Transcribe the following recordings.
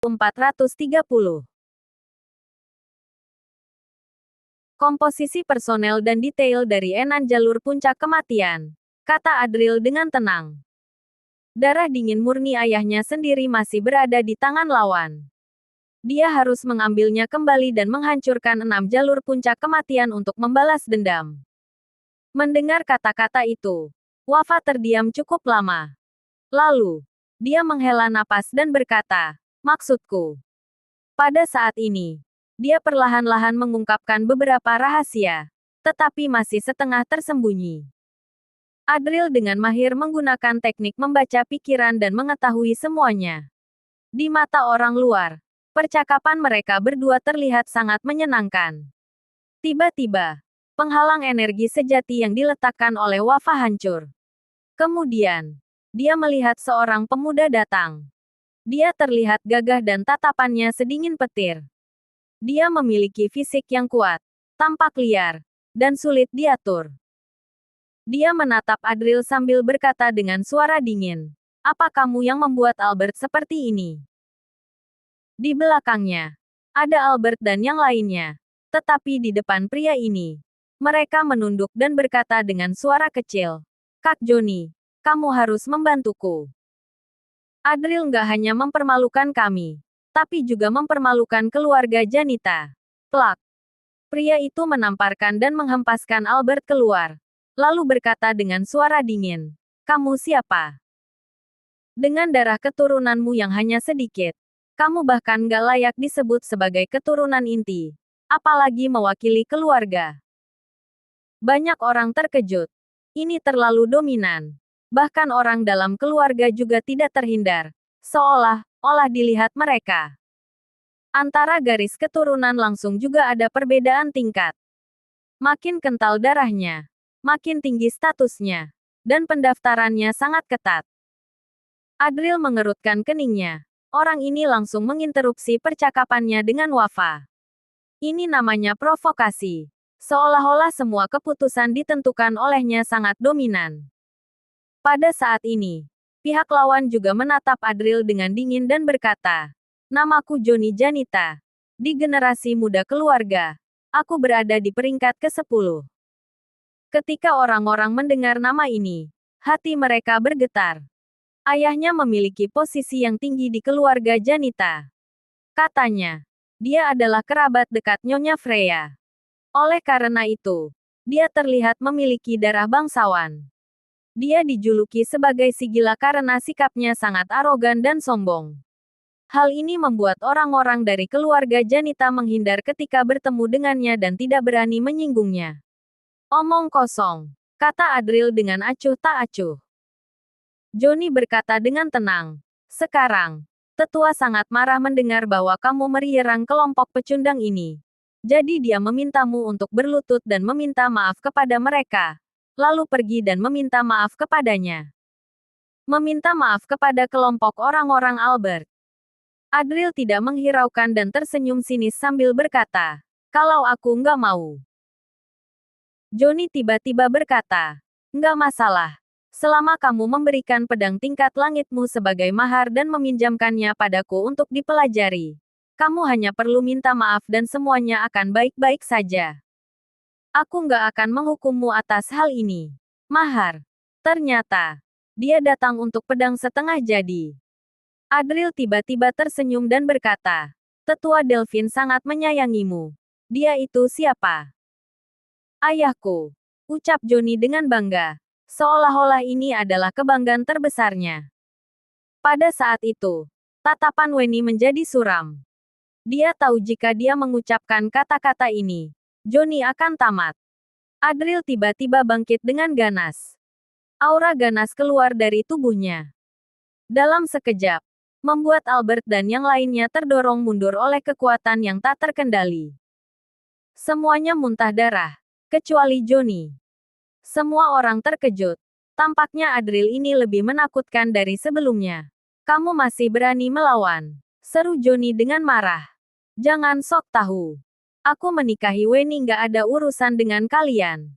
1430. Komposisi personel dan detail dari Enan Jalur Puncak Kematian, kata Adril dengan tenang. Darah dingin murni ayahnya sendiri masih berada di tangan lawan. Dia harus mengambilnya kembali dan menghancurkan 6 jalur puncak kematian untuk membalas dendam. Mendengar kata-kata itu, Wafa terdiam cukup lama. Lalu, dia menghela napas dan berkata, maksudku. Pada saat ini, dia perlahan-lahan mengungkapkan beberapa rahasia, tetapi masih setengah tersembunyi. Adril dengan mahir menggunakan teknik membaca pikiran dan mengetahui semuanya. Di mata orang luar, percakapan mereka berdua terlihat sangat menyenangkan. Tiba-tiba, penghalang energi sejati yang diletakkan oleh Wafa hancur. Kemudian, dia melihat seorang pemuda datang. Dia terlihat gagah dan tatapannya sedingin petir. Dia memiliki fisik yang kuat, tampak liar, dan sulit diatur. Dia menatap Adril sambil berkata dengan suara dingin, "Apa kamu yang membuat Albert seperti ini?" Di belakangnya, ada Albert dan yang lainnya. Tetapi di depan pria ini, mereka menunduk dan berkata dengan suara kecil, "Kak Johnny, kamu harus membantuku. Adril nggak hanya mempermalukan kami, tapi juga mempermalukan keluarga Janita." Plak. Pria itu menamparkan dan menghempaskan Albert keluar, lalu berkata dengan suara dingin, "Kamu siapa? Dengan darah keturunanmu yang hanya sedikit, kamu bahkan nggak layak disebut sebagai keturunan inti, apalagi mewakili keluarga." Banyak orang terkejut. Ini terlalu dominan. Bahkan orang dalam keluarga juga tidak terhindar, seolah-olah dilihat mereka. Antara garis keturunan langsung juga ada perbedaan tingkat. Makin kental darahnya, makin tinggi statusnya, dan pendaftarannya sangat ketat. Adril mengerutkan keningnya. Orang ini langsung menginterupsi percakapannya dengan Wafa. Ini namanya provokasi. Seolah-olah semua keputusan ditentukan olehnya sangat dominan. Pada saat ini, pihak lawan juga menatap Adril dengan dingin dan berkata, "Namaku Johnny Janita. Di generasi muda keluarga, aku berada di peringkat ke-10. Ketika orang-orang mendengar nama ini, hati mereka bergetar. Ayahnya memiliki posisi yang tinggi di keluarga Janita. Katanya, dia adalah kerabat dekat Nyonya Freya. Oleh karena itu, dia terlihat memiliki darah bangsawan. Dia dijuluki sebagai si gila karena sikapnya sangat arogan dan sombong. Hal ini membuat orang-orang dari keluarga Janita menghindar ketika bertemu dengannya dan tidak berani menyinggungnya." "Omong kosong," kata Adril dengan acuh tak acuh. Johnny berkata dengan tenang, "Sekarang, tetua sangat marah mendengar bahwa kamu menyerang kelompok pecundang ini. Jadi dia memintamu untuk berlutut dan meminta maaf kepada mereka, lalu pergi dan meminta maaf kepadanya. Meminta maaf kepada kelompok orang-orang Albert." Adril tidak menghiraukan dan tersenyum sinis sambil berkata, "Kalau aku nggak mau." Johnny tiba-tiba berkata, "Nggak masalah. Selama kamu memberikan pedang tingkat langitmu sebagai mahar dan meminjamkannya padaku untuk dipelajari, kamu hanya perlu minta maaf dan semuanya akan baik-baik saja. Aku nggak akan menghukummu atas hal ini." Mahar. Ternyata, dia datang untuk pedang setengah jadi. Adril tiba-tiba tersenyum dan berkata, "Tetua Delphine sangat menyayangimu. Dia itu siapa?" "Ayahku," ucap Johnny dengan bangga, seolah-olah ini adalah kebanggaan terbesarnya. Pada saat itu, tatapan Weni menjadi suram. Dia tahu jika dia mengucapkan kata-kata ini, Johnny akan tamat. Adril tiba-tiba bangkit dengan ganas. Aura ganas keluar dari tubuhnya. Dalam sekejap, membuat Albert dan yang lainnya terdorong mundur oleh kekuatan yang tak terkendali. Semuanya muntah darah, kecuali Johnny. Semua orang terkejut. Tampaknya Adril ini lebih menakutkan dari sebelumnya. "Kamu masih berani melawan?" seru Johnny dengan marah. "Jangan sok tahu. Aku menikahi Weni nggak ada urusan dengan kalian.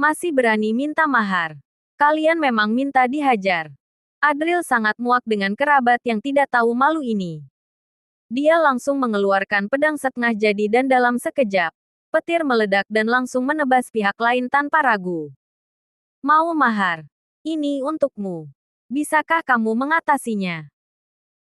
Masih berani minta mahar. Kalian memang minta dihajar." Adril sangat muak dengan kerabat yang tidak tahu malu ini. Dia langsung mengeluarkan pedang setengah jadi dan dalam sekejap, petir meledak dan langsung menebas pihak lain tanpa ragu. Mau mahar? Ini untukmu. Bisakah kamu mengatasinya?